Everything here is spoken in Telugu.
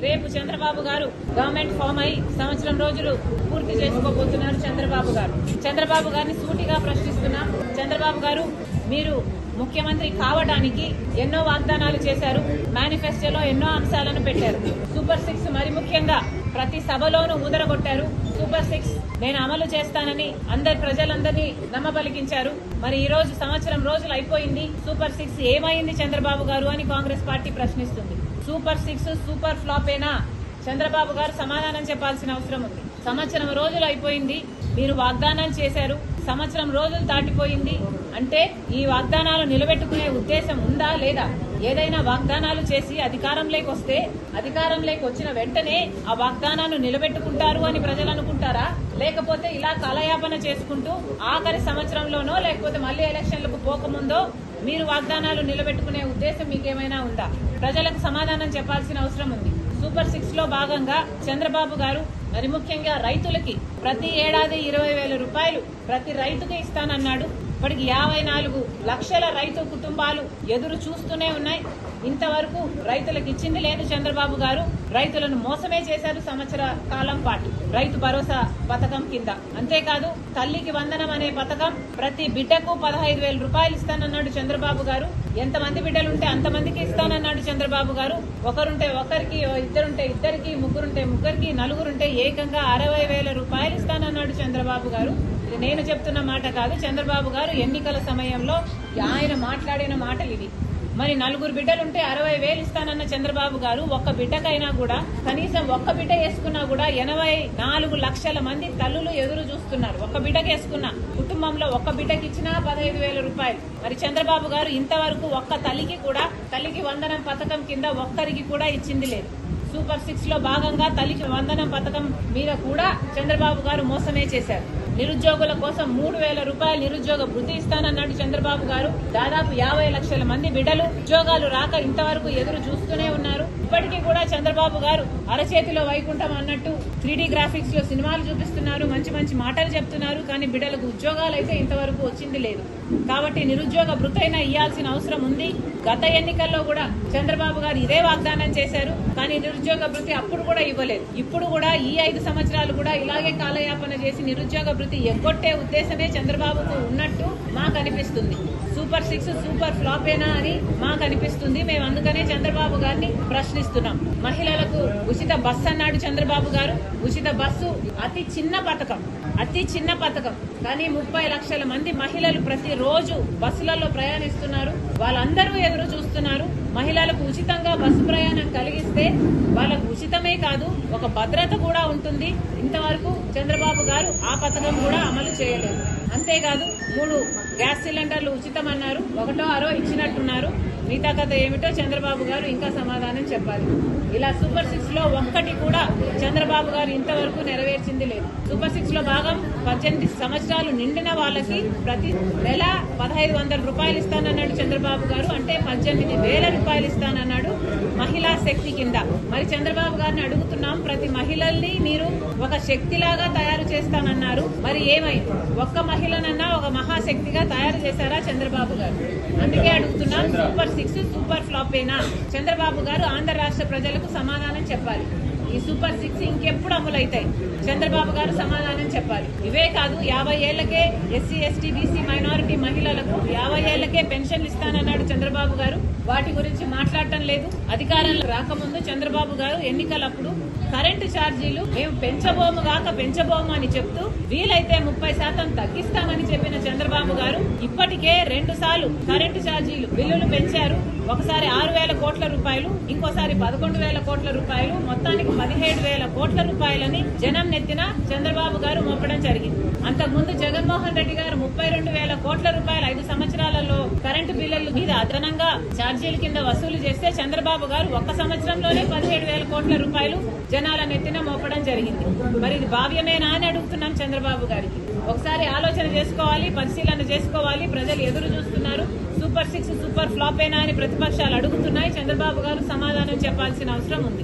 రేపు చంద్రబాబు గారు గవర్నమెంట్ ఫామ్ అయి సంవత్సరం రోజులు పూర్తి చేసుకోబోతున్నారు చంద్రబాబు గారు. చంద్రబాబు గారిని సూటిగా ప్రశ్నిస్తున్నాం. చంద్రబాబు గారు, మీరు ముఖ్యమంత్రి కావడానికి ఎన్నో వాగ్దానాలు చేశారు. మేనిఫెస్టోలో ఎన్నో అంశాలను పెట్టారు. సూపర్ 6 మరి ముఖ్యంగా ప్రతి సభలోనూ ఊదరగొట్టారు. సూపర్ 6 నేను అమలు చేస్తానని ప్రజలందరినీ నమ్మబలికించారు. మరి ఈ రోజు సంవత్సరం రోజులు అయిపోయింది. సూపర్ 6 ఏమైంది చంద్రబాబు గారు అని కాంగ్రెస్ పార్టీ ప్రశ్నిస్తుంది. సూపర్ 6 సూపర్ ఫ్లాపేనా? చంద్రబాబు గారు సమాధానం చెప్పాల్సిన అవసరం ఉంది. సంవత్సరం రోజులు అయిపోయింది, మీరు వాగ్దానాలు చేశారు. సంవత్సరం రోజులు దాటిపోయింది అంటే ఈ వాగ్దానాలు నిలబెట్టుకునే ఉద్దేశం ఉందా లేదా? ఏదైనా వాగ్దానాలు చేసి అధికారంలోకి వస్తే అధికారంలోకి వచ్చిన వెంటనే ఆ వాగ్దానాలు నిలబెట్టుకుంటారు అని ప్రజలు అనుకుంటారా? లేకపోతే ఇలా కాలయాపన చేసుకుంటూ ఆఖరి సంవత్సరంలోనో లేకపోతే మళ్లీ ఎలక్షన్లకు పోకముందో మీరు వాగ్దానాలు నిలబెట్టుకునే ఉద్దేశం మీకేమైనా ఉందా? ప్రజలకు సమాధానం చెప్పాల్సిన అవసరం ఉంది. సూపర్ 6 లో భాగంగా చంద్రబాబు గారు మరి ముఖ్యంగా రైతులకి ప్రతి ఏడాది 20,000 రూపాయలు ప్రతి రైతుకి ఇస్తానన్నాడు. ఇప్పటికి 54 లక్షల రైతు కుటుంబాలు ఎదురు చూస్తూనే ఉన్నాయి. ఇంతవరకు రైతులకు ఇచ్చింది లేదు చంద్రబాబు గారు. రైతులను మోసమే చేశారు సంవత్సర కాలం పాటు రైతు భరోసా పథకం కింద. అంతేకాదు తల్లికి వందనం అనే పథకం ప్రతి బిడ్డకు 15,000 రూపాయలు ఇస్తానన్నాడు చంద్రబాబు గారు. ఎంతమంది బిడ్డలుంటే అంతమందికి ఇస్తానన్నాడు చంద్రబాబు గారు. ఒకరుంటే ఒకరికి, ఇద్దరుంటే ఇద్దరికి, ముగ్గురుంటే ముగ్గురికి, నలుగురుంటే ఏకంగా 60,000 రూపాయలు ఇస్తానన్నాడు చంద్రబాబు గారు. ఇది నేను చెప్తున్న మాట కాదు, చంద్రబాబు గారు ఎన్నికల సమయంలో ఆయన మాట్లాడిన మాటలు ఇవి. మరి నలుగురు బిడ్డలుంటే 60,000 ఇస్తానన్న చంద్రబాబు గారు ఒక్క బిడ్డకైనా కూడా కనీసం ఒక్క బిడ్డ వేసుకున్నా కూడా 84 లక్షల మంది తల్లులు ఎదురు చూస్తున్నారు. ఒక్క బిడ్డకి వేసుకున్న కుటుంబంలో ఒక్క బిడ్డకి ఇచ్చినా 15,000 రూపాయలు. మరి చంద్రబాబు గారు ఇంతవరకు ఒక్క తల్లికి కూడా తల్లికి వందనం పథకం కింద ఒక్కరికి కూడా ఇచ్చింది లేదు. సూపర్ 6 లో భాగంగా తల్లికి వందనం పథకం మీద కూడా చంద్రబాబు గారు మోసమే చేశారు. నిరుద్యోగుల కోసం 3,000 రూపాయలు నిరుద్యోగ వృత్తి ఇస్తానన్నాడు చంద్రబాబు గారు. దాదాపు 50 లక్షల మంది బిడ్డలు ఉద్యోగాలు రాక ఇంతవరకు ఎదురు చూస్తూనే ఉన్నారు. ఇప్పటికీ కూడా చంద్రబాబు గారు అరచేతిలో వైకుంఠం అన్నట్టు 3D గ్రాఫిక్స్ లో సినిమాలు చూపిస్తున్నారు, మంచి మంచి మాటలు చెప్తున్నారు. కానీ బిడ్డలకు ఉద్యోగాలు అయితే ఇంతవరకు వచ్చింది లేదు. కాబట్టి నిరుద్యోగ వృత్తి అయినా ఇవ్వాల్సిన అవసరం ఉంది. గత ఎన్నికల్లో కూడా చంద్రబాబు గారు ఇదే వాగ్దానం చేశారు. కానీ నిరుద్యోగ వృత్తి అప్పుడు కూడా ఇవ్వలేదు. ఇప్పుడు కూడా ఈ 5 సంవత్సరాలు కూడా ఇలాగే కాలయాపన చేసి నిరుద్యోగ వృత్తి ఎగ్గొట్టే ఉద్దేశమే చంద్రబాబుకు ఉన్నట్టు మాకు అనిపిస్తుంది. సూపర్ 6 సూపర్ ఫ్లాపేనా అని మాకు అనిపిస్తుంది. మేము అందుకనే చంద్రబాబు గారిని ప్రశ్నిస్తున్నాం. మహిళలకు ఉచిత బస్సు అన్నాడు చంద్రబాబు గారు. ఉచిత బస్సు అతి చిన్న పథకం కానీ 30 లక్షల మంది మహిళలు ప్రతిరోజు బస్సులలో ప్రయాణిస్తున్నారు. వాళ్ళందరూ ఎదురు చూస్తున్నారు. మహిళలకు ఉచితంగా బస్సు ప్రయాణం కలిగిస్తే వాళ్ళకు ఉచితమే కాదు, ఒక భద్రత కూడా ఉంటుంది. ఇంతవరకు చంద్రబాబు గారు ఆ పథకం కూడా అమలు చేయలేదు. అంతేకాదు 3 గ్యాస్ సిలిండర్లు ఉచితం అన్నారు. 1ో 6 ఇచ్చినట్టున్నారు. మిగతా కథ ఏమిటో చంద్రబాబు గారు ఇంకా సమాధానం చెప్పాలి. ఇలా సూపర్ 6 లో ఒక్కటి కూడా చంద్రబాబు గారు ఇంతవరకు నెరవేర్చింది లేదు. సూపర్ 6 లో భాగం 18 సంవత్సరాలు నిండిన వాళ్ళకి ప్రతి నెల 1,500 రూపాయలు ఇస్తానన్నాడు చంద్రబాబు గారు. అంటే 18,000 రూపాయలు ఇస్తానన్నాడు మహిళా శక్తి కింద. మరి చంద్రబాబు గారిని అడుగుతున్నాం, ప్రతి మహిళల్ని మీరు ఒక శక్తిలాగా తయారు చేస్తానన్నారు. మరి ఏమైంది? ఒక్క మహిళనన్నా ఒక మహాశక్తిగా తయారు చేశారా చంద్రబాబు గారు? అందుకే అడుగుతున్నాం, సూపర్ 6 సూపర్ ఫ్లాపేనా? చంద్రబాబు గారు ఆంధ్ర రాష్ట్ర ప్రజలకు సమాధానం చెప్పాలి. ఈ సూపర్ 6 ఇంకెప్పుడు అమలవుతాయి? చంద్రబాబు గారు సమాధానం చెప్పాలి. ఇవే కాదు, 50 ఏళ్లకే ఎస్సీ ఎస్టీ బీసీ మైనారిటీ మహిళలకు 50 ఏళ్లకే పెన్షన్లు ఇస్తానన్నాడు చంద్రబాబు గారు. వాటి గురించి మాట్లాడటం లేదు. అధికారంలో రాకముందు చంద్రబాబు గారు ఎన్నికలప్పుడు కరెంటు ఛార్జీలు మేము పెంచబోము అని చెప్తూ వీలైతే 30% తగ్గిస్తామని చెప్పిన చంద్రబాబు గారు ఇప్పటికే 2 సార్లు కరెంటు ఛార్జీలు బిల్లులు పెంచారు. ఒకసారి 6,000 కోట్ల రూపాయలు, ఇంకోసారి 11,000 కోట్ల రూపాయలు, మొత్తానికి 17,000 కోట్ల రూపాయలని జనం నెత్తిన చంద్రబాబు గారు మోపడం జరిగింది. అంతకుముందు జగన్మోహన్ రెడ్డి గారు 32,000 కోట్ల రూపాయలు 5 సంవత్సరాలలో కరెంటు బిల్లుల మీద అదనంగా ఛార్జీల కింద వసూలు చేస్తే చంద్రబాబు గారు ఒక్క సంవత్సరంలోనే 17,000 కోట్ల రూపాయలు జనాల నెత్తిన మోపడం జరిగింది. మరి ఇది భావ్యమేనా అని అడుగుతున్నాం చంద్రబాబు గారికి. ఒకసారి ఆలోచన చేసుకోవాలి, పరిశీలన చేసుకోవాలి. ప్రజలు ఎదురు చూస్తున్నారు. సూపర్ 6 సూపర్ ఫ్లాపేనా అని ప్రతిపక్షాలు అడుగుతున్నాయి. చంద్రబాబు గారు సమాధానం చెప్పాల్సిన అవసరం ఉంది.